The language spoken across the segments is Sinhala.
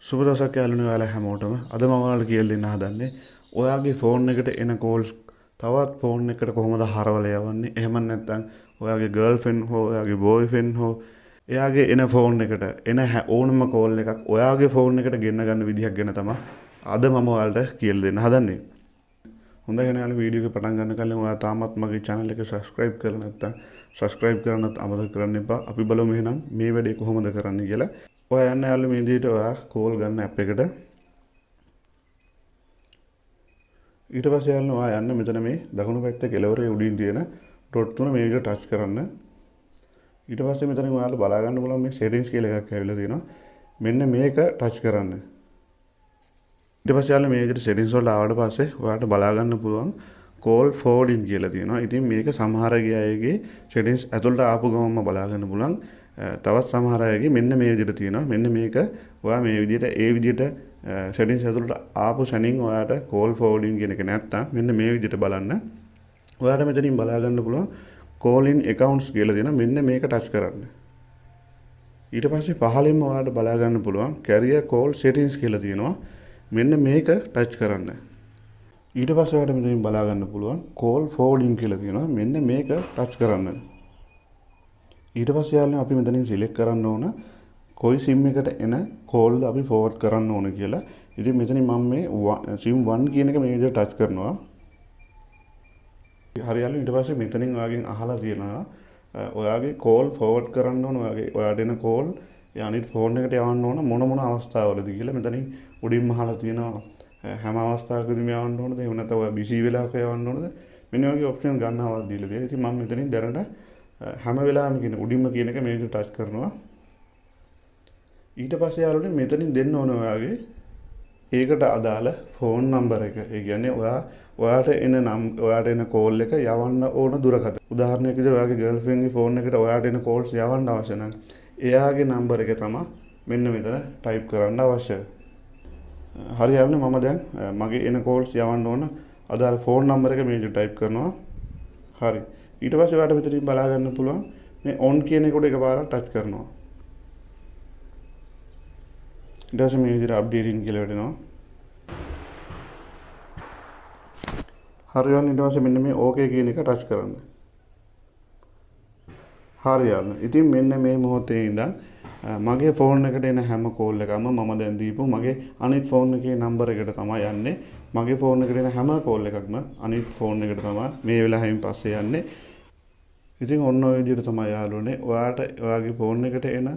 සුබ දවසක් යාළුවනේ ඔයාලා හැමෝටම. අද මම ඔයාලට කියලා දෙන්න හදන්නේ ඔයාගේ ෆෝන් එකට එන කෝල්ස් තවත් ෆෝන් එකකට කොහොමද හරවලා යවන්නේ. එහෙම නැත්නම් ඔයාගේ ගර්ල්ෆ්‍රෙන්ඩ් හෝ ඔයාගේ බෝයිෆ්‍රෙන්ඩ් හෝ එයාගේ එන ෆෝන් එකට එන ඕනම කෝල් එකක් ඔයාගේ ෆෝන් එකට ගෙන්න ගන්න විදිහක් ගැන තමයි අද මම ඔයාලට කියලා දෙන්න හදන්නේ. හොඳයි යාළුවනේ වීඩියෝ එක පටන් ගන්න කලින් ඔයා තාමත් මගේ channel එක subscribe කරලා නැත්නම් subscribe කරන්නත් අමතක කරන්න එපා. අපි බලමු එහෙනම් මේ වැඩේ කොහොමද කරන්නේ කියලා. ඔයා යන්න යාළුවෝ මේ විදිහට ඔයා කෝල් ගන්න ඇප් එකට. ඊට පස්සේ යාළුවෝ ඔයා යන්න මෙතන මේ දකුණු පැත්තේ කෙළවරේ උඩින් තියෙන ඩොට් තුන මේ විදිහට ටච් කරන්න. ඊට පස්සේ මෙතන ඔයාලට බලා ගන්න පුළුවන් මේ settings කියලා එකක් ඇවිල්ලා තියෙනවා. මෙන්න මේක ටච් කරන්න. ඊට පස්සේ යාළුවෝ මේ විදිහට settings වලට ආවට පස්සේ ඔයාලට බලා ගන්න පුළුවන් call forwarding කියලා තියෙනවා. ඉතින් මේක සමහර අයගේ settings ඇතුළට ආපු ගමන්ම බලා ගන්න පුළුවන්. තවත් සමහර අයගේ මෙන්න මේ විදිහට තියෙනවා. මෙන්න මේක ඔයා මේ විදිහට ඒ විදිහට settings ඇතුළට ආපු සැනින් ඔයාට call forwarding කියන එක නැත්තම් මෙන්න මේ විදිහට බලන්න. ඔයාට මෙතනින් බලා ගන්න පුළුවන් call in accounts කියලා තියෙනවා. මෙන්න මේක ටච් කරන්න. ඊට පස්සේ පහළින්ම ඔයාට බලා ගන්න පුළුවන් carrier call settings කියලා තියෙනවා. මෙන්න මේක ටච් කරන්න. ඊට පස්සේ ඔයාට මෙතනින් බලා ගන්න පුළුවන් call forwarding කියලා තියෙනවා. මෙන්න මේක ටච් කරන්න. ඊට පස්සේ යාළුවනේ අපි මෙතනින් සිලෙක්ට් කරන්න ඕන කොයි SIM එකට එන කෝල් අපි ෆෝවර්ඩ් කරන්න ඕන කියලා. ඉතින් මෙතනින් මම මේ SIM 1 කියන එක මේ විදිහට ටච් කරනවා. හරි යාළුවනේ ඊට පස්සේ මෙතනින් ඔයාගෙන් අහලා තියෙනවා ඔයාගේ කෝල් ෆෝවර්ඩ් කරන්න ඕන ඔයාට එන කෝල් අනිත් ෆෝන් එකට යවන්න ඕන මොන අවස්ථාවලද කියලා. මෙතනින් උඩින්ම අහලා තියෙනවා හැම අවස්ථාවකදීම යවන්න ඕනද එහෙම නැත්නම් ඔයා බිසි වෙලාවක යවන්න ඕනද මෙන්න වගේ ඔප්ෂන් ගන්නවද දීලා තියෙනවා. ඉතින් මම මෙතනින් දැනට හැම වෙලාවෙම කියන උඩින්ම කියන එක මේ විදිහට ටච් කරනවා. ඊට පස්සේ යාළුවනේ මෙතනින් දෙන්න ඕන ඔයාගේ ඒකට අදාළ ෆෝන් නම්බර් එක. ඒ කියන්නේ ඔයාට එන කෝල් එක යවන්න ඕන දුරකථන. උදාහරණයක් විදිහට ඔයාගේ ගර්ල්ෆ්‍රෙන්ඩ්ගේ ෆෝන් එකට ඔයාට එන කෝල්ස් යවන්න අවශ්‍ය නම් එයාගේ නම්බර් එක තමයි මෙන්න මෙතන ටයිප් කරන්න අවශ්‍යයි. හරි යාළුවනේ මම දැන් මගේ එන කෝල්ස් යවන්න ඕන අදාළ ෆෝන් නම්බර් එක මේ විදිහට ටයිප් කරනවා. හරි. ඊට පස්සේ ඔයාලට මෙතනින් බලා ගන්න පුළුවන් මේ on කියන එකට එකපාරක් ටච් කරනවා. ඊට පස්සේ මේ විදිහට updating කියලා වෙනවා. හරියන්නේ ඊට පස්සේ මෙන්න මේ okay කියන එක ටච් කරන්න. හරියන්නේ. ඉතින් මෙන්න මේ මොහොතේ ඉඳන් මගේ ෆෝන් එකට එන හැම කෝල් එකම මම දැන් දීපු මගේ අනිත් ෆෝන් එකේ නම්බර් එකට තමයි යන්නේ. මගේ ෆෝන් එකට එන හැම කෝල් එකක්ම අනිත් ෆෝන් එකට තමයි මේ වෙලාවෙන් පස්සේ යන්නේ. ඉතින් ඔන්න ඔය විදිහට තමයි යාළුවනේ ඔයාට ඔයාගේ ෆෝන් එකට එන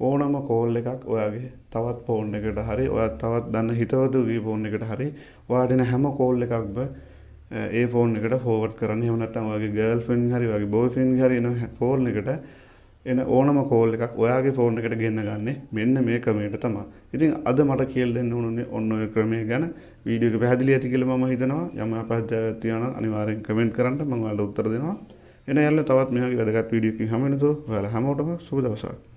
ඕනම කෝල් එකක් ඔයාගේ තවත් ෆෝන් එකකට හරි ඔයාත් තවත් දන්න හිතවතුගේ ෆෝන් එකට හරි ඔයාට එන හැම කෝල් එකක්ම ඒ ෆෝන් එකට ෆෝවර්ඩ් කරන්න. එහෙම නැත්නම් ඔයාගේ ගර්ල්ෆ්‍රෙන්ඩ් හරි ඔයාගේ බෝයිෆ්‍රෙන්ඩ් හරි එන ෆෝන් එකට එන ඕනම කෝල් එකක් ඔයාගේ ෆෝන් එකට ගෙන්න ගන්න මෙන්න මේ ක්‍රමයට තමයි. ඉතින් අද මට කියලා දෙන්න ඕනේ ඔන්න ඔය ක්‍රමය ගැන. වීඩියෝ එක පැහැදිලි ඇති කියලා මම හිතනවා. යම් අපහසුතාවයක් තියෙනවා නම් අනිවාර්යෙන් කමෙන්ට් කරන්න මම ඔයාලට උත්තර දෙනවා. එන යාළුවෝ තවත් මේ වගේ වැදගත් වීඩියෝ එකකින් හමු වෙනතුරු ඔයාලා හැමෝටම සුබ දවසක්.